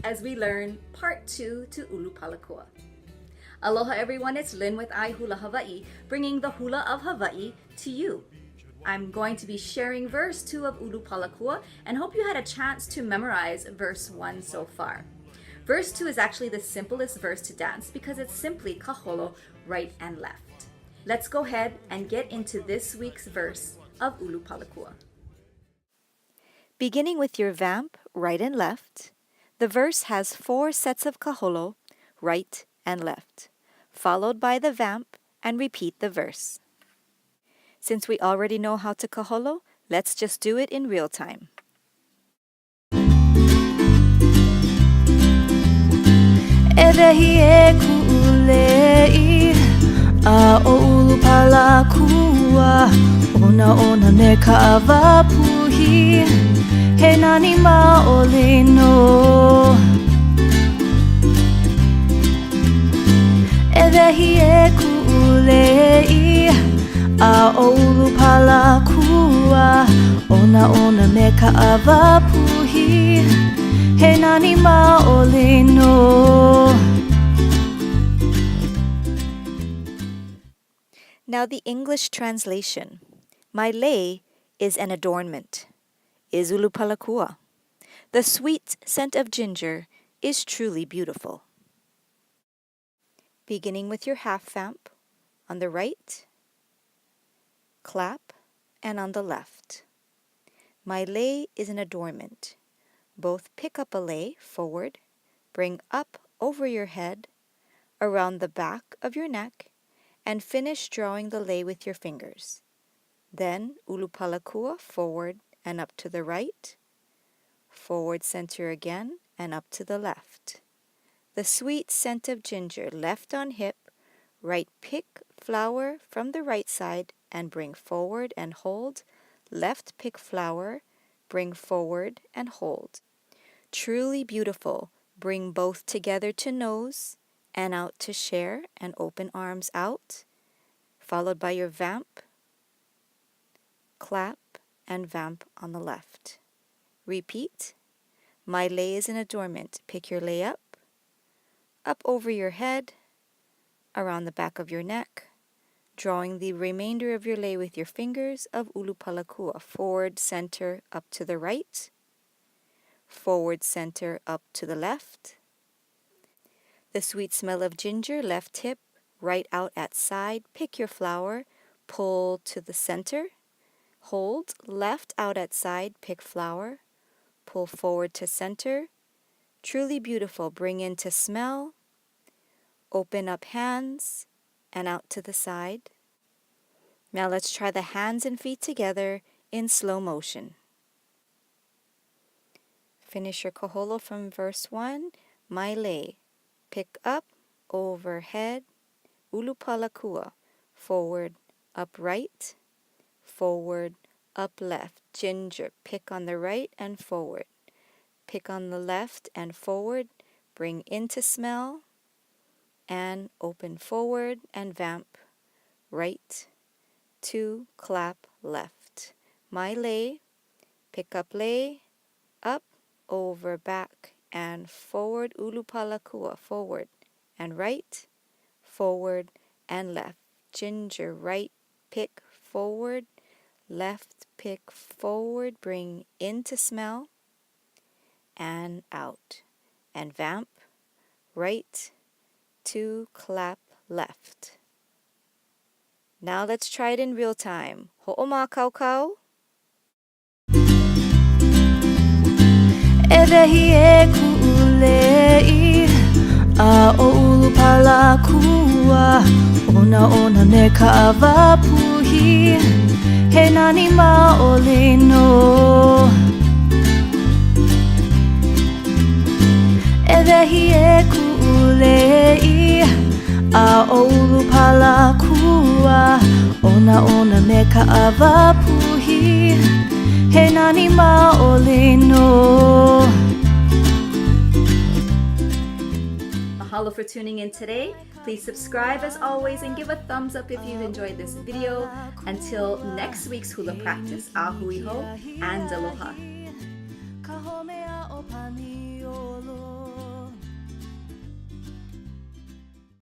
as we learn Part 2 to Ulupalakua. Aloha everyone, it's Lynn with iHula Hawaii, bringing the hula of Hawaii to you. I'm going to be sharing verse 2 of Ulupalakua and hope you had a chance to memorize verse 1 so far. Verse 2 is actually the simplest verse to dance because it's simply kaholo, right and left. Let's go ahead and get into this week's verse of Ulupalakua. Beginning with your vamp, right and left, the verse has 4 sets of kaholo, right and left, followed by the vamp, and repeat the verse. Since we already know how to kaholo, let's just do it in real time. E wehi e kuʻu leʻi a o ʻUlupalakua ʻOnaona me ka ʻawapuhi he nani maʻolino. E wehi e kuʻu leʻi a o ʻUlupalakua ʻOnaona me ka ʻawapuhi he nani maʻolino. Now the English translation. My lei is an adornment, is Ulupalakua. The sweet scent of ginger is truly beautiful. Beginning with your half vamp on the right, clap, and on the left. My lei is an adornment. Both pick up a lei forward, bring up over your head, around the back of your neck, and finish drawing the lei with your fingers. Then Ulupalakua forward and up to the right, forward center again and up to the left. The sweet scent of ginger left on hip, right pick flower from the right side and bring forward and hold, left pick flower, bring forward and hold. Truly beautiful, bring both together to nose and out to share and open arms out, followed by your vamp, clap, and vamp on the left. Repeat. My lei is an adornment. Pick your lei up over your head, around the back of your neck, drawing the remainder of your lei with your fingers of Ulupalakua. Forward, center, up to the right, forward, center, up to the left. The sweet smell of ginger, left hip, right out at side. Pick your flower, pull to the center, hold, left out at side, pick flower, pull forward to center. Truly beautiful, bring in to smell, open up hands, and out to the side. Now let's try the hands and feet together in slow motion. Finish your kaholo from verse 1. My lei. Pick up, overhead, Ulupalakua. Forward, up right, forward, up left. Ginger, pick on the right and forward. Pick on the left and forward. Bring into smell and open forward and vamp. Right, 2, clap, left. My lei, pick up lei, up, over, back, and forward, Ulupalakua, forward, and right, forward, and left. Ginger, right, pick, forward, left, pick, forward, bring into smell, and out. And vamp, right, 2, clap, left. Now let's try it in real time. Ho'oma kau kau. E wehi e kuʻu leʻi a o ʻUlupalakua ʻOnaona me ka ʻawapuhi he nani maʻolino. E wehi e kuʻu leʻi a o ʻUlupalakua ʻOnaona me ka ʻawapuhi he nani maʻolino. Mahalo for tuning in today. Please subscribe as always and give a thumbs up if you've enjoyed this video. Until next week's hula practice, ahui ho and aloha.